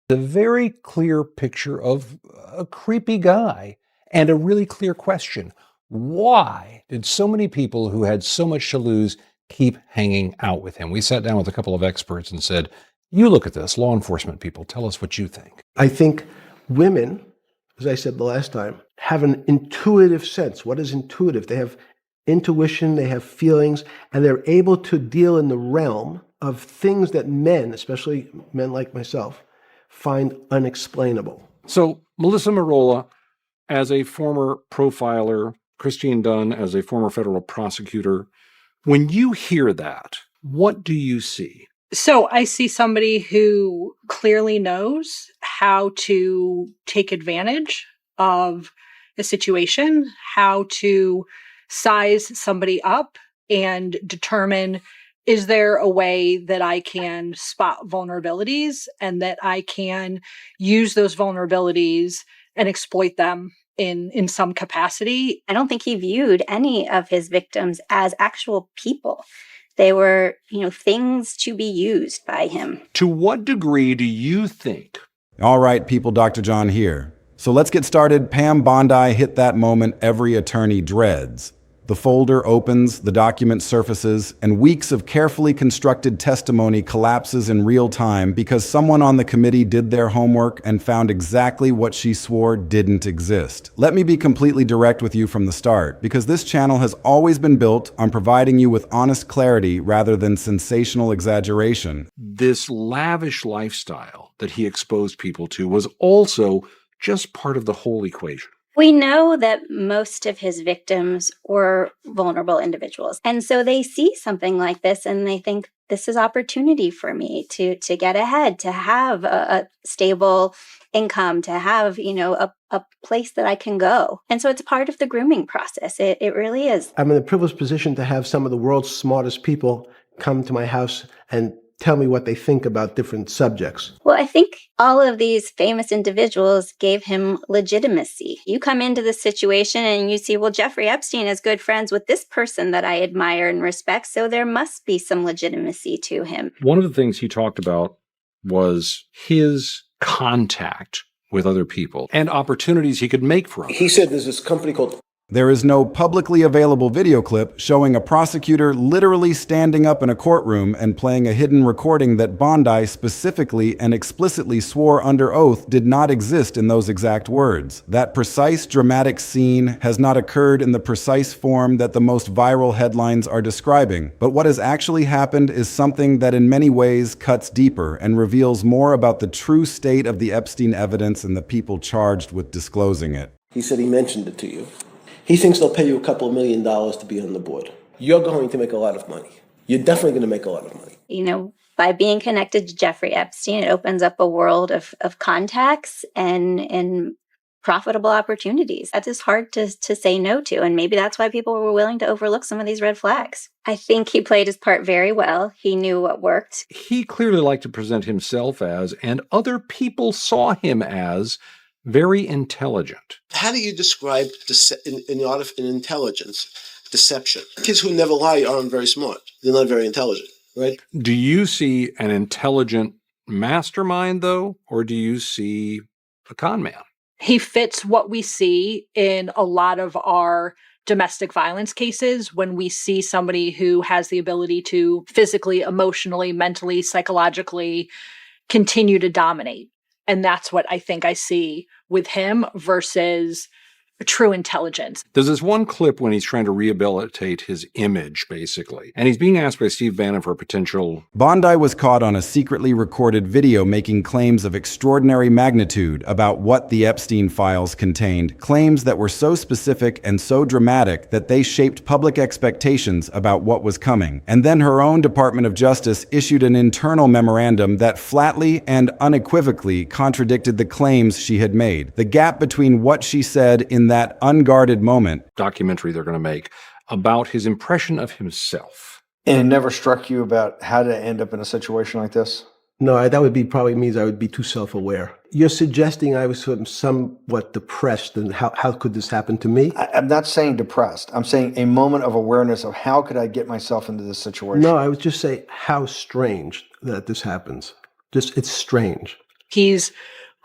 A very clear picture of a creepy guy and a really clear question. Why did so many people who had so much to lose keep hanging out with him? We sat down with a couple of experts and said, you look at this, law enforcement people, tell us what you think. I think women, as I said the last time, have an intuitive sense. What is intuitive? They have intuition, they have feelings, and they're able to deal in the realm of things that men, especially men like myself, find unexplainable. So Melissa Merola, as a former profiler, Christine Dunn as a former federal prosecutor, when you hear that, what do you see? So I see somebody who clearly knows how to take advantage of a situation, how to size somebody up and determine, is there a way that I can spot vulnerabilities and that I can use those vulnerabilities and exploit them in some capacity? I don't think he viewed any of his victims as actual people. They were, things to be used by him. To what degree do you think? All right, people, Dr. John here. So let's get started. Pam Bondi hit that moment every attorney dreads. The folder opens, the document surfaces, and weeks of carefully constructed testimony collapses in real time because someone on the committee did their homework and found exactly what she swore didn't exist. Let me be completely direct with you from the start, because this channel has always been built on providing you with honest clarity rather than sensational exaggeration. This lavish lifestyle that he exposed people to was also just part of the whole equation. We know that most of his victims were vulnerable individuals. And so they see something like this and they think, this is opportunity for me to get ahead, to have a stable income, to have, a place that I can go. And so it's part of the grooming process. It really is. I'm in a privileged position to have some of the world's smartest people come to my house and tell me what they think about different subjects. Well, I think all of these famous individuals gave him legitimacy. You come into the situation and you see, well, Jeffrey Epstein is good friends with this person that I admire and respect, so there must be some legitimacy to him. One of the things he talked about was his contact with other people and opportunities he could make for others. He said there's this company called... There is no publicly available video clip showing a prosecutor literally standing up in a courtroom and playing a hidden recording that Bondi specifically and explicitly swore under oath did not exist in those exact words. That precise dramatic scene has not occurred in the precise form that the most viral headlines are describing. But what has actually happened is something that in many ways cuts deeper and reveals more about the true state of the Epstein evidence and the people charged with disclosing it. He said he mentioned it to you. He thinks they'll pay you a couple $1 million to be on the board. You're going to make a lot of money. You're definitely going to make a lot of money. By being connected to Jeffrey Epstein, it opens up a world of contacts and profitable opportunities. That is hard to say no to. And maybe that's why people were willing to overlook some of these red flags. I think he played his part very well. He knew what worked. He clearly liked to present himself as, and other people saw him as, very intelligent. How do you describe in intelligence, deception? Kids who never lie aren't very smart. They're not very intelligent, right? Do you see an intelligent mastermind, though, or do you see a con man? He fits what we see in a lot of our domestic violence cases when we see somebody who has the ability to physically, emotionally, mentally, psychologically continue to dominate. And that's what I think I see with him versus true intelligence. There's this one clip when he's trying to rehabilitate his image, basically. And he's being asked by Steve Bannon for a potential... Bondi was caught on a secretly recorded video making claims of extraordinary magnitude about what the Epstein files contained, claims that were so specific and so dramatic that they shaped public expectations about what was coming. And then her own Department of Justice issued an internal memorandum that flatly and unequivocally contradicted the claims she had made. The gap between what she said in that unguarded moment. Documentary they're going to make about his impression of himself. And it never struck you about how to end up in a situation like this? No, that would be probably means I would be too self-aware. You're suggesting I was somewhat depressed, and how could this happen to me? I'm not saying depressed. I'm saying a moment of awareness of how could I get myself into this situation? No, I would just say how strange that this happens. It's strange. He's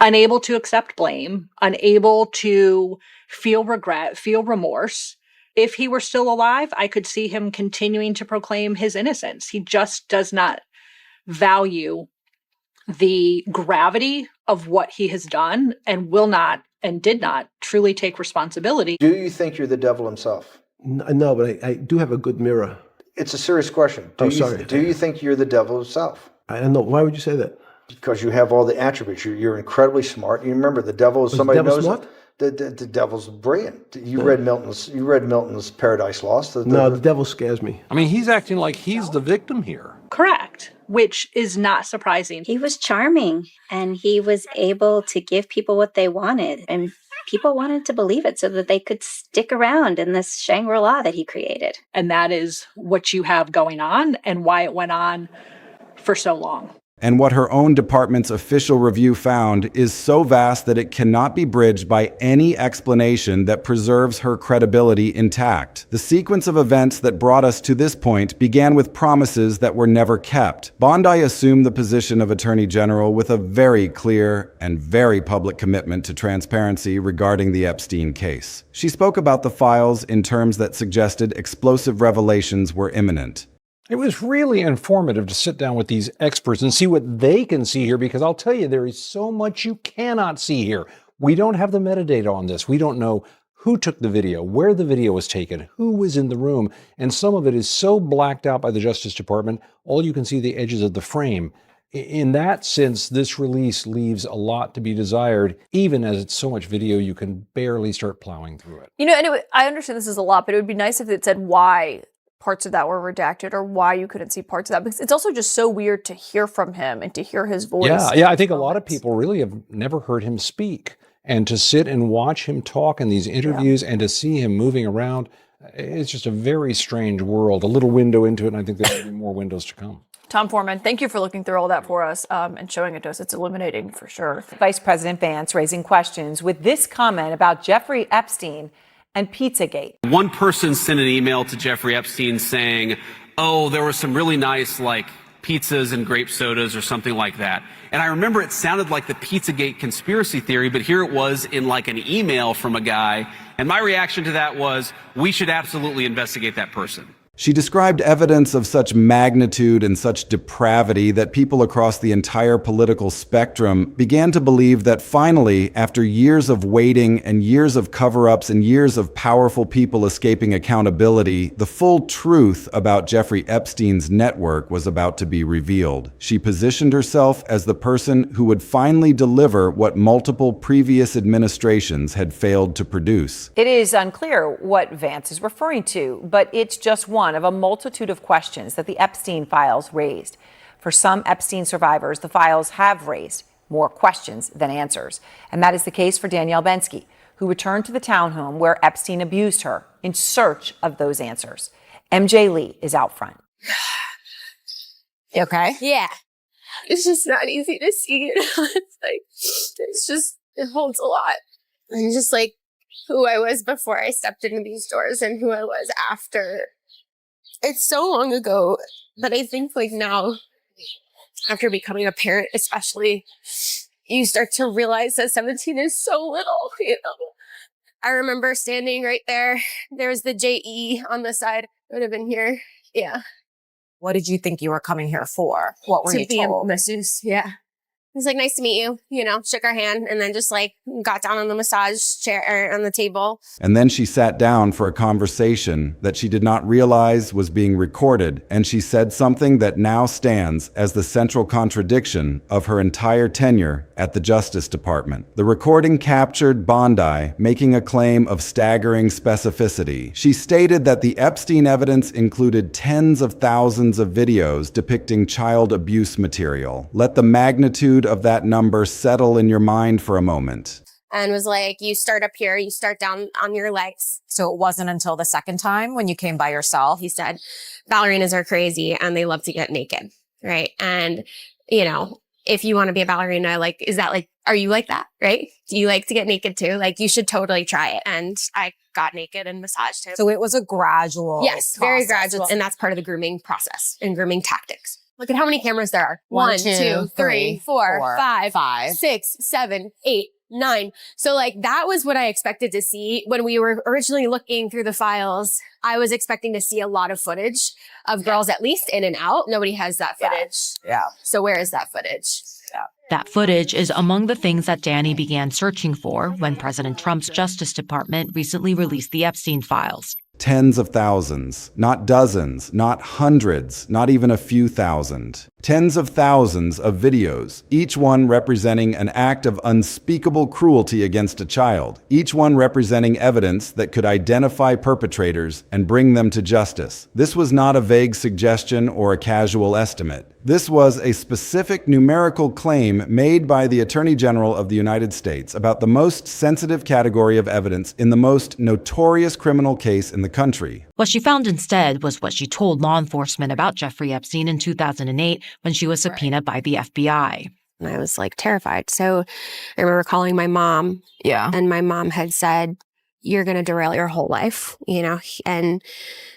unable to accept blame, unable to feel regret, feel remorse. If he were still alive, I could see him continuing to proclaim his innocence. He just does not value the gravity of what he has done and will not and did not truly take responsibility. Do you think you're the devil himself? No, but I do have a good mirror. It's a serious question. Sorry. Do you think you're the devil himself? I don't know. Why would you say that? Because you have all the attributes. You're incredibly smart. You remember the devil is somebody the devil knows smart? The devil's brilliant. You read Milton's Paradise Lost. No, the devil scares me. I mean, he's acting like he's the victim here. Correct, which is not surprising. He was charming and he was able to give people what they wanted. And people wanted to believe it so that they could stick around in this Shangri-La that he created. And that is what you have going on and why it went on for so long. And what her own department's official review found is so vast that it cannot be bridged by any explanation that preserves her credibility intact. The sequence of events that brought us to this point began with promises that were never kept. Bondi assumed the position of Attorney General with a very clear and very public commitment to transparency regarding the Epstein case. She spoke about the files in terms that suggested explosive revelations were imminent. It was really informative to sit down with these experts and see what they can see here, because I'll tell you, there is so much you cannot see here. We don't have the metadata on this. We don't know who took the video, where the video was taken, who was in the room, and some of it is so blacked out by the Justice Department, all you can see the edges of the frame. In that sense, this release leaves a lot to be desired, even as it's so much video you can barely start plowing through it. You know, and I understand this is a lot, but it would be nice if it said why parts of that were redacted or why you couldn't see parts of that, because it's also just so weird to hear from him and to hear his voice. Yeah, I think a lot of people really have never heard him speak, and to sit and watch him talk in these interviews and to see him moving around, it's just a very strange world, a little window into it, and I think there'll be more windows to come. Tom Foreman, thank you for looking through all that for us and showing it to us. It's illuminating for sure. Vice President Vance raising questions with this comment about Jeffrey Epstein and Pizzagate. One person sent an email to Jeffrey Epstein saying, oh, there were some really nice pizzas and grape sodas or something like that. And I remember it sounded like the Pizzagate conspiracy theory, but here it was in an email from a guy. And my reaction to that was, we should absolutely investigate that person. She described evidence of such magnitude and such depravity that people across the entire political spectrum began to believe that finally, after years of waiting and years of cover-ups and years of powerful people escaping accountability, the full truth about Jeffrey Epstein's network was about to be revealed. She positioned herself as the person who would finally deliver what multiple previous administrations had failed to produce. It is unclear what Vance is referring to, but it's just one of a multitude of questions that the Epstein files raised. For some Epstein survivors, the files have raised more questions than answers. And that is the case for Danielle Bensky, who returned to the townhome where Epstein abused her in search of those answers. MJ Lee is out front. You okay? Yeah. It's just not easy to see. It holds a lot. And just who I was before I stepped into these doors and who I was after. It's so long ago, but I think now, after becoming a parent especially, you start to realize that 17 is so little, I remember standing right there. There was the JE on the side. It would have been here. Yeah. What did you think you were coming here for? What were you told? To be a masseuse, yeah. He was nice to meet you, shook our hand, and then just got down on the massage chair or on the table. And then she sat down for a conversation that she did not realize was being recorded, and she said something that now stands as the central contradiction of her entire tenure at the Justice Department. The recording captured Bondi making a claim of staggering specificity. She stated that the Epstein evidence included tens of thousands of videos depicting child abuse material. Let the magnitude of that number settle in your mind for a moment. And was you start up here, you start down on your legs. So it wasn't until the second time when you came by yourself? He said, ballerinas are crazy and they love to get naked, right? And, if you want to be a ballerina, is that are you like that, right? Do you like to get naked too? You should totally try it. And I got naked and massaged him. So it was a gradual Yes, process. very gradual. And that's part of the grooming process and grooming tactics. Look at how many cameras there are. 1, 2, 3, 4, 5, 6, 7, 8, 9. So like that was what I expected to see when we were originally looking through the files. I was expecting to see a lot of footage of girls at least in and out. Nobody has that footage. Yeah. So where is that footage? That footage is among the things that Danny began searching for when President Trump's Justice Department recently released the Epstein files. Tens of thousands, not dozens, not hundreds, not even a few thousand. Tens of thousands of videos, each one representing an act of unspeakable cruelty against a child, each one representing evidence that could identify perpetrators and bring them to justice. This was not a vague suggestion or a casual estimate. This was a specific numerical claim made by the Attorney General of the United States about the most sensitive category of evidence in the most notorious criminal case in the country. What she found instead was what she told law enforcement about Jeffrey Epstein in 2008 when she was subpoenaed by the FBI. And I was like terrified. So I remember calling my mom. Yeah. And my mom had said, you're going to derail your whole life, and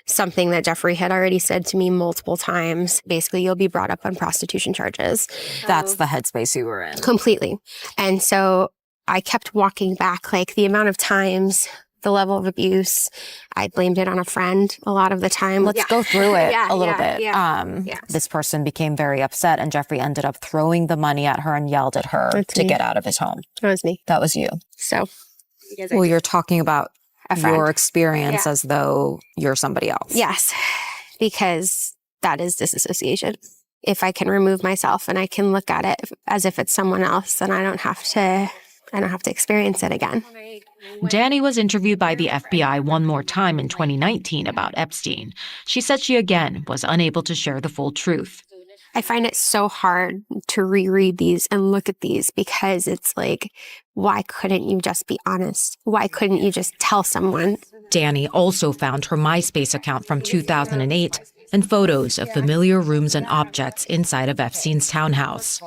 something that Jeffrey had already said to me multiple times. Basically, you'll be brought up on prostitution charges. That's the headspace you were in. Completely. And so I kept walking back, like the amount of times, the level of abuse, I blamed it on a friend a lot of the time. Let's go through it a little bit. Yeah. This person became very upset, and Jeffrey ended up throwing the money at her and yelled at her to get out of his home. That was me. That was you. So, well, you're talking about friend. your experience as though you're somebody else. Yes, because that is disassociation. If I can remove myself and I can look at it as if it's someone else, then I don't have to experience it again. Danny was interviewed by the FBI one more time in 2019 about Epstein. She said she again was unable to share the full truth. I find it so hard to reread these and look at these because it's like, why couldn't you just be honest? Why couldn't you just tell someone? Danny also found her MySpace account from 2008 and photos of familiar rooms and objects inside of Epstein's townhouse.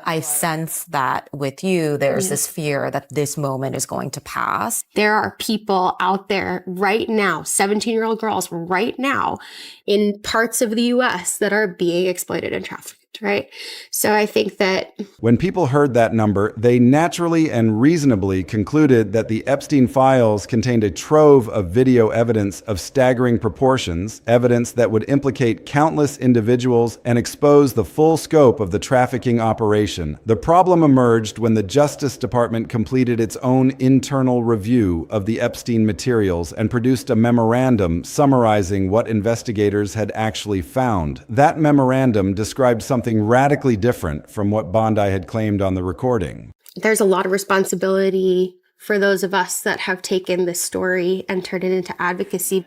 I sense that with you, there's this fear that this moment is going to pass. There are people out there right now, 17-year-old girls right now in parts of the U.S. that are being exploited and trafficked, right? So I think that When people heard that number, they naturally and reasonably concluded that the Epstein files contained a trove of video evidence of staggering proportions, evidence that would implicate countless individuals and expose the full scope of the trafficking operation. The problem emerged when the Justice Department completed its own internal review of the Epstein materials and produced a memorandum summarizing what investigators had actually found. That memorandum described something radically different from what Bondi had claimed on the recording. there's a lot of responsibility for those of us that have taken this story and turned it into advocacy.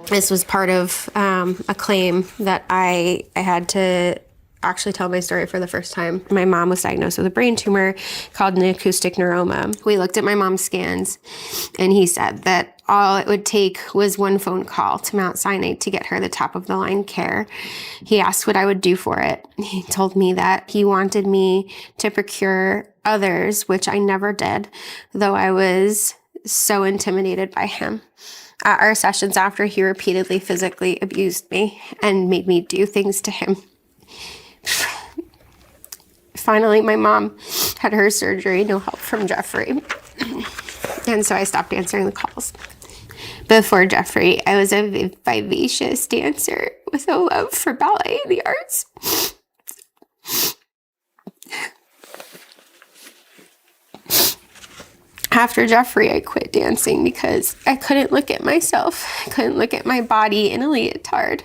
This was part of a claim that I had to actually tell my story for the first time. My mom was diagnosed with a brain tumor called an acoustic neuroma. We looked at my mom's scans, and he said that all it would take was one phone call to Mount Sinai to get her the top of the line care. He asked what I would do for it. He told me that he wanted me to procure others, which I never did, though I was so intimidated by him. At our sessions after, he repeatedly physically abused me and made me do things to him. Finally, my mom had her surgery, no help from Jeffrey. And so I stopped answering the calls. Before Jeffrey, I was a vivacious dancer with a love for ballet and the arts. After Jeffrey, I quit dancing because I couldn't look at myself. I couldn't look at my body in a leotard.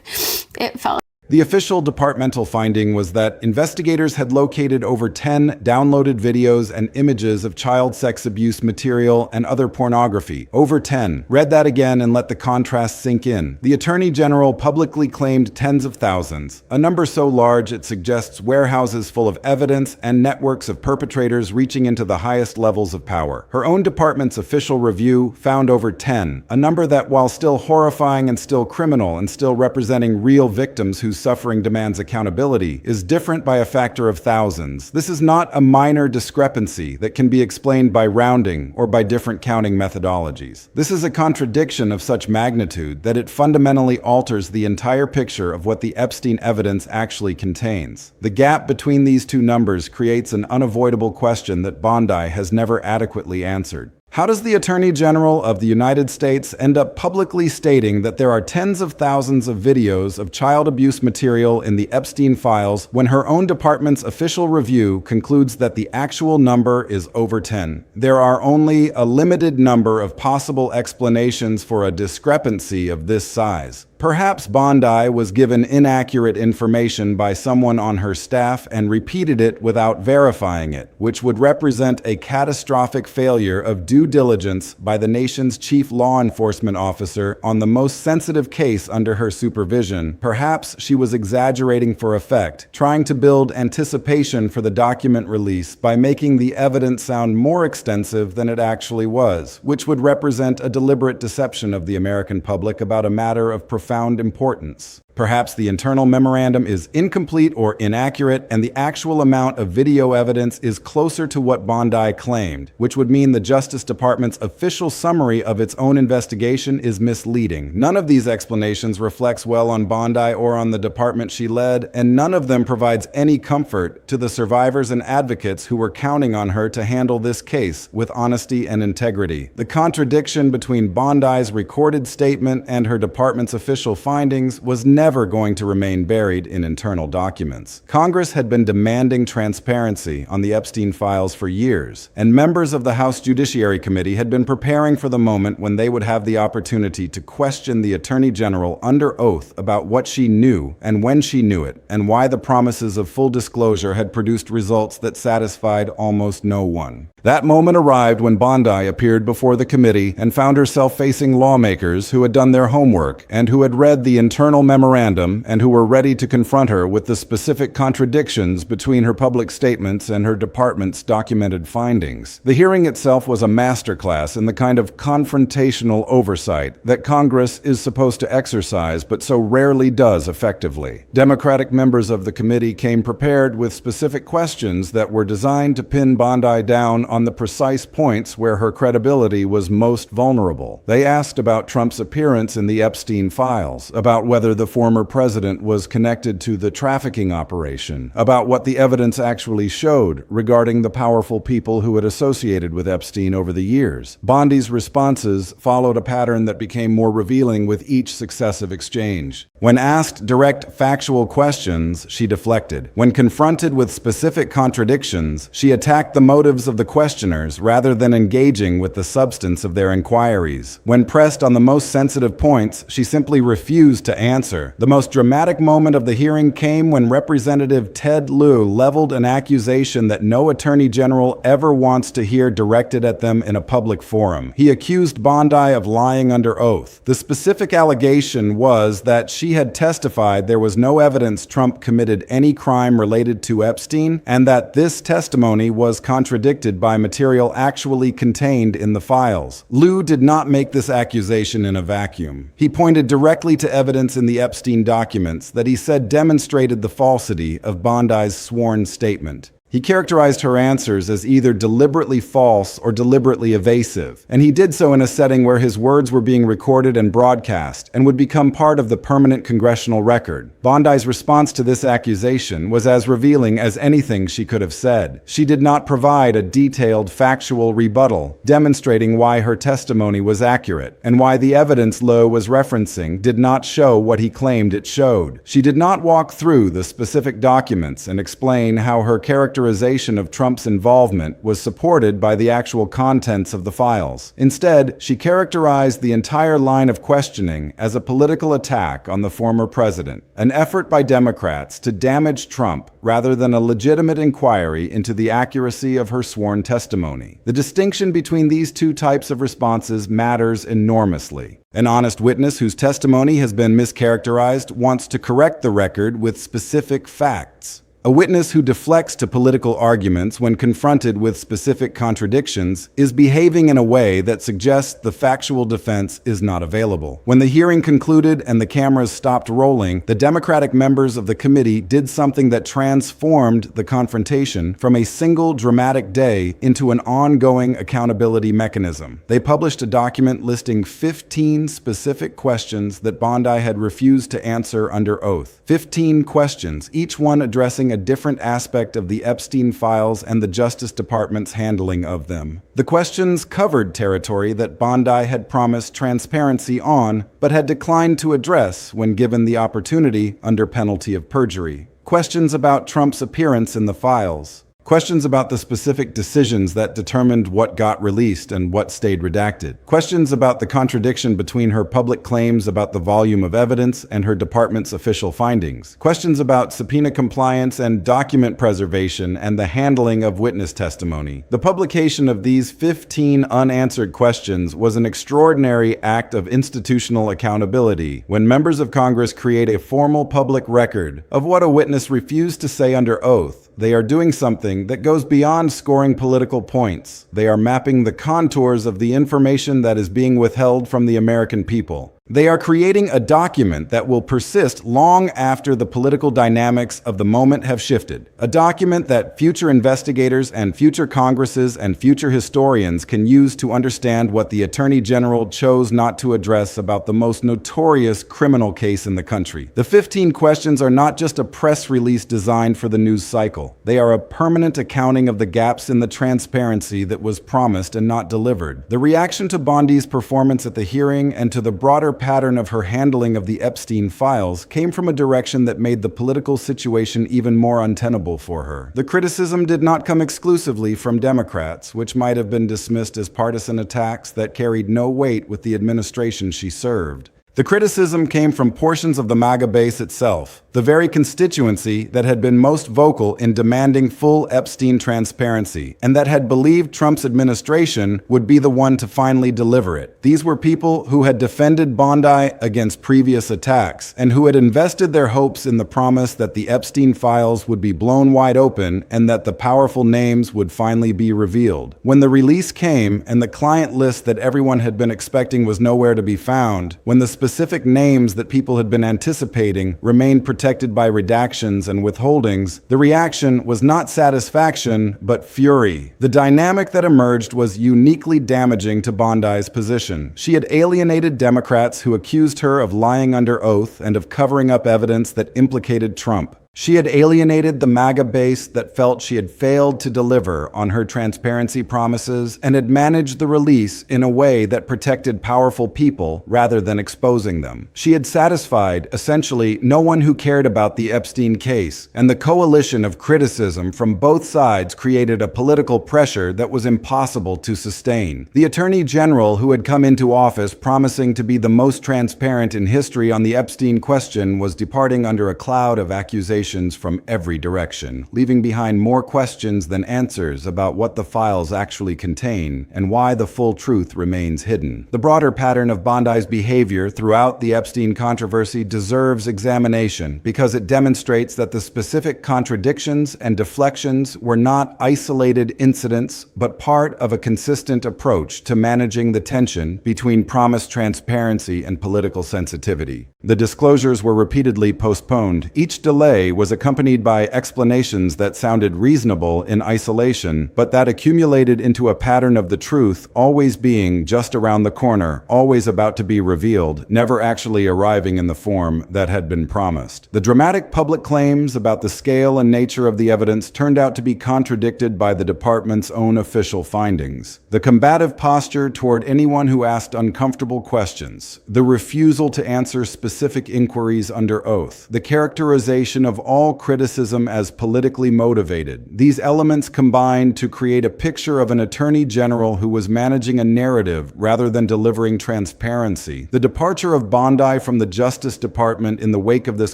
It felt The official departmental finding was that investigators had located over 10 downloaded videos and images of child sex abuse material and other pornography. Over 10. Read that again and let the contrast sink in. The Attorney General publicly claimed tens of thousands, a number so large it suggests warehouses full of evidence and networks of perpetrators reaching into the highest levels of power. Her own department's official review found over 10, a number that, while still horrifying and still criminal and still representing real victims whose whose suffering demands accountability is different by a factor of thousands. This is not a minor discrepancy that can be explained by rounding or by different counting methodologies. This is a contradiction of such magnitude that it fundamentally alters the entire picture of what the Epstein evidence actually contains. The gap between these two numbers creates an unavoidable question that Bondi has never adequately answered. How does the Attorney General of the United States end up publicly stating that there are tens of thousands of videos of child abuse material in the Epstein files when her own department's official review concludes that the actual number is over 10? There are only a limited number of possible explanations for a discrepancy of this size. Perhaps Bondi was given inaccurate information by someone on her staff and repeated it without verifying it, which would represent a catastrophic failure of due diligence by the nation's chief law enforcement officer on the most sensitive case under her supervision. Perhaps she was exaggerating for effect, trying to build anticipation for the document release by making the evidence sound more extensive than it actually was, which would represent a deliberate deception of the American public about a matter of profound importance. Perhaps the internal memorandum is incomplete or inaccurate, and the actual amount of video evidence is closer to what Bondi claimed, which would mean the Justice Department's official summary of its own investigation is misleading. None of these explanations reflects well on Bondi or on the department she led, and none of them provides any comfort to the survivors and advocates who were counting on her to handle this case with honesty and integrity. The contradiction between Bondi's recorded statement and her department's official findings was never going to remain buried in internal documents. Congress had been demanding transparency on the Epstein files for years, and members of the House Judiciary Committee had been preparing for the moment when they would have the opportunity to question the Attorney General under oath about what she knew and when she knew it, and why the promises of full disclosure had produced results that satisfied almost no one. That moment arrived when Bondi appeared before the committee and found herself facing lawmakers who had done their homework and who had read the internal memorandum and who were ready to confront her with the specific contradictions between her public statements and her department's documented findings. The hearing itself was a masterclass in the kind of confrontational oversight that Congress is supposed to exercise but so rarely does effectively. Democratic members of the committee came prepared with specific questions that were designed to pin Bondi down on the precise points where her credibility was most vulnerable. They asked about Trump's appearance in the Epstein files, about whether the former president was connected to the trafficking operation, about what the evidence actually showed regarding the powerful people who had associated with Epstein over the years. Bondi's responses followed a pattern that became more revealing with each successive exchange. When asked direct factual questions, she deflected. When confronted with specific contradictions, she attacked the motives of the questioners rather than engaging with the substance of their inquiries. When pressed on the most sensitive points, she simply refused to answer. The most dramatic moment of the hearing came when Representative Ted Lieu leveled an accusation that no attorney general ever wants to hear directed at them in a public forum. He accused Bondi of lying under oath. The specific allegation was that she had testified there was no evidence Trump committed any crime related to Epstein, and that this testimony was contradicted by material actually contained in the files. Lieu did not make this accusation in a vacuum. He pointed directly to evidence in the Epstein documents that he said demonstrated the falsity of Bondi's sworn statement. He characterized her answers as either deliberately false or deliberately evasive, and he did so in a setting where his words were being recorded and broadcast and would become part of the permanent congressional record. Bondi's response to this accusation was as revealing as anything she could have said. She did not provide a detailed, factual rebuttal, demonstrating why her testimony was accurate, and why the evidence Lieu was referencing did not show what he claimed it showed. She did not walk through the specific documents and explain how her characterization of Trump's involvement was supported by the actual contents of the files. Instead, she characterized the entire line of questioning as a political attack on the former president, an effort by Democrats to damage Trump rather than a legitimate inquiry into the accuracy of her sworn testimony. The distinction between these two types of responses matters enormously. An honest witness whose testimony has been mischaracterized wants to correct the record with specific facts. A witness who deflects to political arguments when confronted with specific contradictions is behaving in a way that suggests the factual defense is not available. When the hearing concluded and the cameras stopped rolling, the Democratic members of the committee did something that transformed the confrontation from a single dramatic day into an ongoing accountability mechanism. They published a document listing 15 specific questions that Bondi had refused to answer under oath. 15 questions, each one addressing a different aspect of the Epstein files and the Justice Department's handling of them. The questions covered territory that Bondi had promised transparency on, but had declined to address when given the opportunity under penalty of perjury. Questions about Trump's appearance in the files. Questions about the specific decisions that determined what got released and what stayed redacted. Questions about the contradiction between her public claims about the volume of evidence and her department's official findings. Questions about subpoena compliance and document preservation and the handling of witness testimony. The publication of these 15 unanswered questions was an extraordinary act of institutional accountability when members of Congress create a formal public record of what a witness refused to say under oath. They are doing something that goes beyond scoring political points. They are mapping the contours of the information that is being withheld from the American people. They are creating a document that will persist long after the political dynamics of the moment have shifted. A document that future investigators and future Congresses and future historians can use to understand what the Attorney General chose not to address about the most notorious criminal case in the country. The 15 questions are not just a press release designed for the news cycle. They are a permanent accounting of the gaps in the transparency that was promised and not delivered. The reaction to Bondi's performance at the hearing and to the broader pattern of her handling of the Epstein files came from a direction that made the political situation even more untenable for her. The criticism did not come exclusively from Democrats, which might have been dismissed as partisan attacks that carried no weight with the administration she served. The criticism came from portions of the MAGA base itself, the very constituency that had been most vocal in demanding full Epstein transparency, and that had believed Trump's administration would be the one to finally deliver it. These were people who had defended Bondi against previous attacks, and who had invested their hopes in the promise that the Epstein files would be blown wide open and that the powerful names would finally be revealed. When the release came, and the client list that everyone had been expecting was nowhere to be found, when the specific names that people had been anticipating remained protected by redactions and withholdings, the reaction was not satisfaction, but fury. The dynamic that emerged was uniquely damaging to Bondi's position. She had alienated Democrats who accused her of lying under oath and of covering up evidence that implicated Trump. She had alienated the MAGA base that felt she had failed to deliver on her transparency promises and had managed the release in a way that protected powerful people rather than exposing them. She had satisfied, essentially, no one who cared about the Epstein case, and the coalition of criticism from both sides created a political pressure that was impossible to sustain. The Attorney General, who had come into office promising to be the most transparent in history on the Epstein question, was departing under a cloud of accusations from every direction, leaving behind more questions than answers about what the files actually contain and why the full truth remains hidden. The broader pattern of Bondi's behavior throughout the Epstein controversy deserves examination because it demonstrates that the specific contradictions and deflections were not isolated incidents, but part of a consistent approach to managing the tension between promised transparency and political sensitivity. The disclosures were repeatedly postponed. Each delay was accompanied by explanations that sounded reasonable in isolation, but that accumulated into a pattern of the truth always being just around the corner, always about to be revealed, never actually arriving in the form that had been promised. The dramatic public claims about the scale and nature of the evidence turned out to be contradicted by the department's own official findings. The combative posture toward anyone who asked uncomfortable questions, the refusal to answer specific inquiries under oath, the characterization of all criticism as politically motivated. These elements combined to create a picture of an attorney general who was managing a narrative rather than delivering transparency. The departure of Bondi from the Justice Department in the wake of this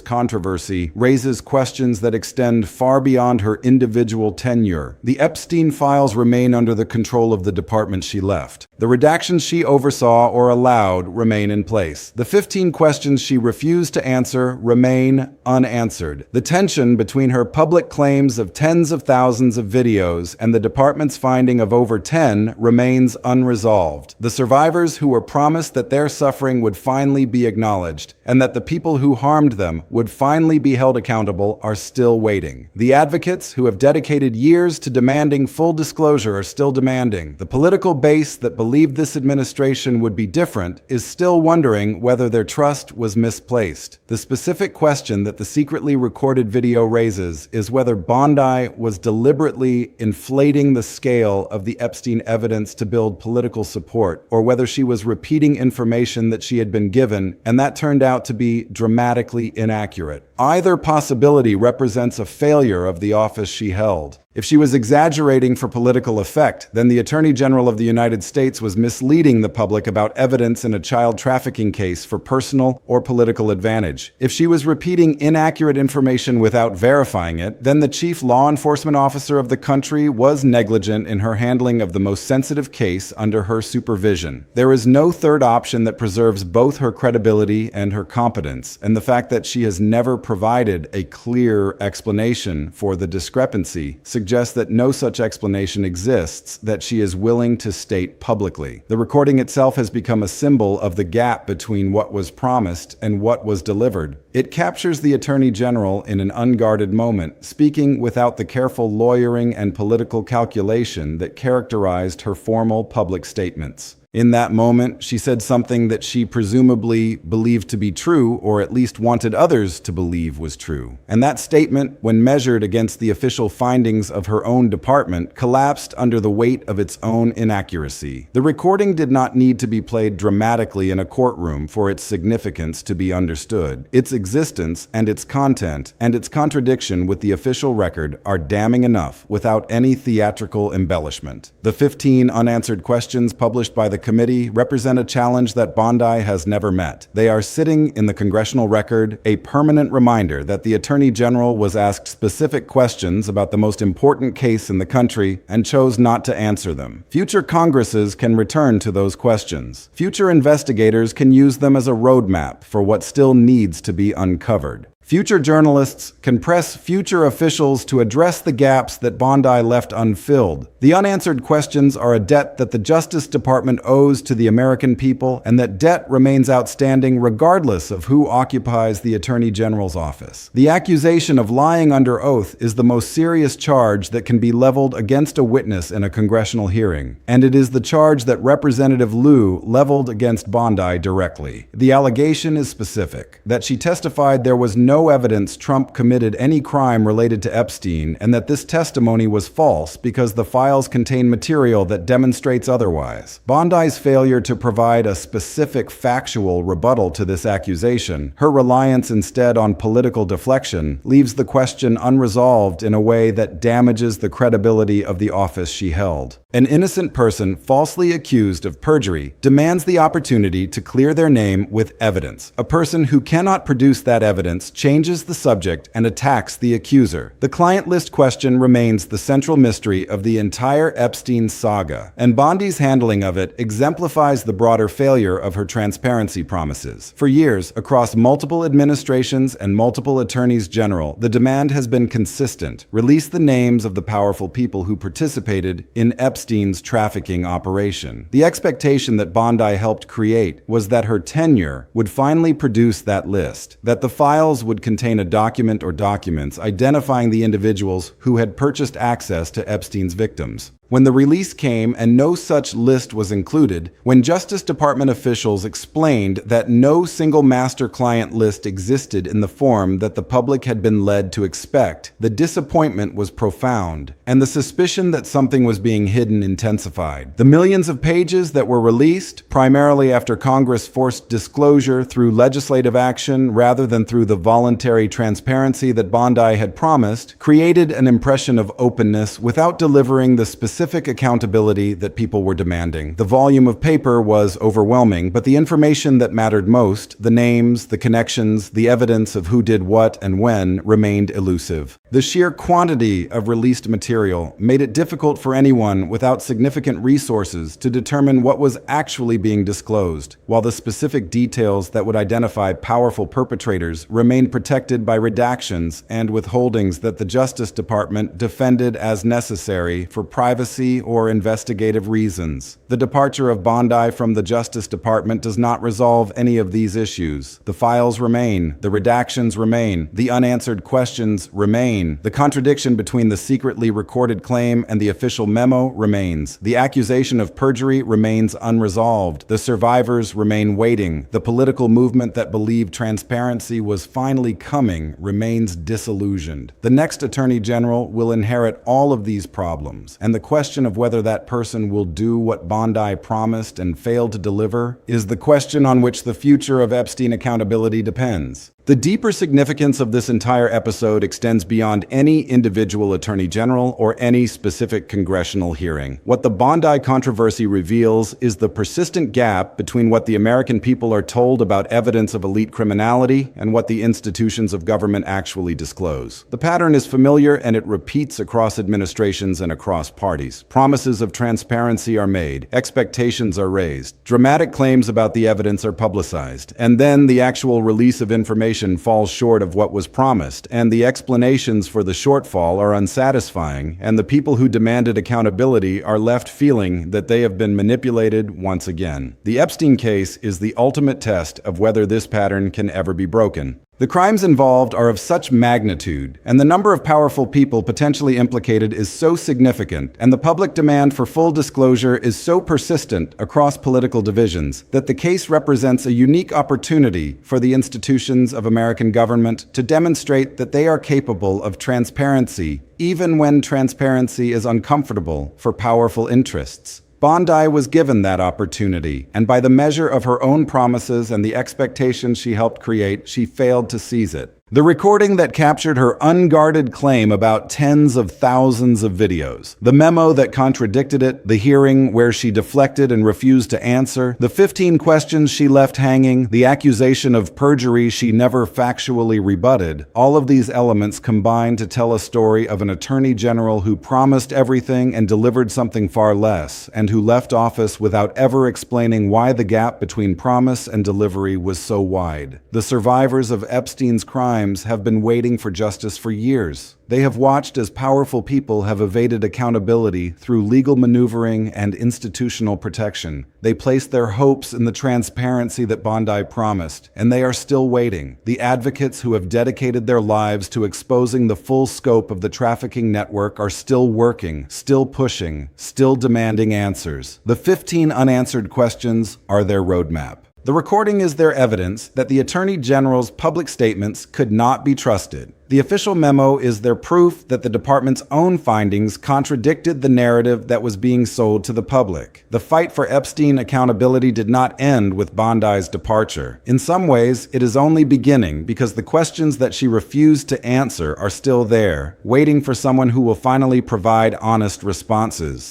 controversy raises questions that extend far beyond her individual tenure. The Epstein files remain under the control of the department she left. The redactions she oversaw or allowed remain in place. The 15 questions she refused to answer remain unanswered. The tension between her public claims of tens of thousands of videos and the department's finding of over 10 remains unresolved. The survivors who were promised that their suffering would finally be acknowledged and that the people who harmed them would finally be held accountable are still waiting. The advocates who have dedicated years to demanding full disclosure are still demanding. The political base that believed this administration would be different is still wondering whether their trust was misplaced. The specific question that the secretly recorded video raises is whether Bondi was deliberately inflating the scale of the Epstein evidence to build political support, or whether she was repeating information that she had been given, and that turned out to be dramatically inaccurate. Either possibility represents a failure of the office she held. If she was exaggerating for political effect, then the Attorney General of the United States was misleading the public about evidence in a child trafficking case for personal or political advantage. If she was repeating inaccurate information without verifying it, then the chief law enforcement officer of the country was negligent in her handling of the most sensitive case under her supervision. There is no third option that preserves both her credibility and her competence, and the fact that she has never provided a clear explanation for the discrepancy suggests that no such explanation exists that she is willing to state publicly. The recording itself has become a symbol of the gap between what was promised and what was delivered. It captures the Attorney General in an unguarded moment, speaking without the careful lawyering and political calculation that characterized her formal public statements. In that moment, she said something that she presumably believed to be true, or at least wanted others to believe was true. And that statement, when measured against the official findings of her own department, collapsed under the weight of its own inaccuracy. The recording did not need to be played dramatically in a courtroom for its significance to be understood. Its existence and its content and its contradiction with the official record are damning enough without any theatrical embellishment. The 15 unanswered questions published by the committee represent a challenge that Bondi has never met. They are sitting in the Congressional record, a permanent reminder that the Attorney General was asked specific questions about the most important case in the country and chose not to answer them. Future Congresses can return to those questions. Future investigators can use them as a roadmap for what still needs to be uncovered. Future journalists can press future officials to address the gaps that Bondi left unfilled. The unanswered questions are a debt that the Justice Department owes to the American people, and that debt remains outstanding regardless of who occupies the Attorney General's office. The accusation of lying under oath is the most serious charge that can be leveled against a witness in a congressional hearing, and it is the charge that Representative Liu leveled against Bondi directly. The allegation is specific, that she testified there was no evidence Trump committed any crime related to Epstein, and that this testimony was false because the files contain material that demonstrates otherwise. Bondi's failure to provide a specific factual rebuttal to this accusation, her reliance instead on political deflection, leaves the question unresolved in a way that damages the credibility of the office she held. An innocent person falsely accused of perjury demands the opportunity to clear their name with evidence. A person who cannot produce that evidence changes the subject and attacks the accuser. The client list question remains the central mystery of the entire Epstein saga, and Bondi's handling of it exemplifies the broader failure of her transparency promises. For years, across multiple administrations and multiple attorneys general, the demand has been consistent: release the names of the powerful people who participated in Epstein's trafficking operation. The expectation that Bondi helped create was that her tenure would finally produce that list, that the files would contain a document or documents identifying the individuals who had purchased access to Epstein's victims. When the release came and no such list was included, when Justice Department officials explained that no single master client list existed in the form that the public had been led to expect, the disappointment was profound, and the suspicion that something was being hidden intensified. The millions of pages that were released, primarily after Congress forced disclosure through legislative action rather than through the voluntary transparency that Bondi had promised, created an impression of openness without delivering the specific accountability that people were demanding. The volume of paper was overwhelming, but the information that mattered most, the names, the connections, the evidence of who did what and when, remained elusive. The sheer quantity of released material made it difficult for anyone without significant resources to determine what was actually being disclosed, while the specific details that would identify powerful perpetrators remained protected by redactions and withholdings that the Justice Department defended as necessary for privacy or investigative reasons. The departure of Bondi from the Justice Department does not resolve any of these issues. The files remain, the redactions remain, the unanswered questions remain. The contradiction between the secretly recorded claim and the official memo remains. The accusation of perjury remains unresolved. The survivors remain waiting. The political movement that believed transparency was finally coming remains disillusioned. The next Attorney General will inherit all of these problems, and the question of whether that person will do what Bondi promised and failed to deliver is the question on which the future of Epstein accountability depends. The deeper significance of this entire episode extends beyond any individual attorney general or any specific congressional hearing. What the Bondi controversy reveals is the persistent gap between what the American people are told about evidence of elite criminality and what the institutions of government actually disclose. The pattern is familiar and it repeats across administrations and across parties. Promises of transparency are made, expectations are raised, dramatic claims about the evidence are publicized, and then the actual release of information falls short of what was promised, and the explanations for the shortfall are unsatisfying, and the people who demanded accountability are left feeling that they have been manipulated once again. The Epstein case is the ultimate test of whether this pattern can ever be broken. The crimes involved are of such magnitude, and the number of powerful people potentially implicated is so significant, and the public demand for full disclosure is so persistent across political divisions, that the case represents a unique opportunity for the institutions of American government to demonstrate that they are capable of transparency, even when transparency is uncomfortable for powerful interests. Bondi was given that opportunity, and by the measure of her own promises and the expectations she helped create, she failed to seize it. The recording that captured her unguarded claim about tens of thousands of videos, the memo that contradicted it, the hearing where she deflected and refused to answer, the 15 questions she left hanging, the accusation of perjury she never factually rebutted, all of these elements combine to tell a story of an attorney general who promised everything and delivered something far less, and who left office without ever explaining why the gap between promise and delivery was so wide. The survivors of Epstein's crimes have been waiting for justice for years. They have watched as powerful people have evaded accountability through legal maneuvering and institutional protection. They placed their hopes in the transparency that Bondi promised, and they are still waiting. The advocates who have dedicated their lives to exposing the full scope of the trafficking network are still working, still pushing, still demanding answers. The 15 unanswered questions are their roadmap. The recording is their evidence that the Attorney General's public statements could not be trusted. The official memo is their proof that the department's own findings contradicted the narrative that was being sold to the public. The fight for Epstein accountability did not end with Bondi's departure. In some ways, it is only beginning because the questions that she refused to answer are still there, waiting for someone who will finally provide honest responses.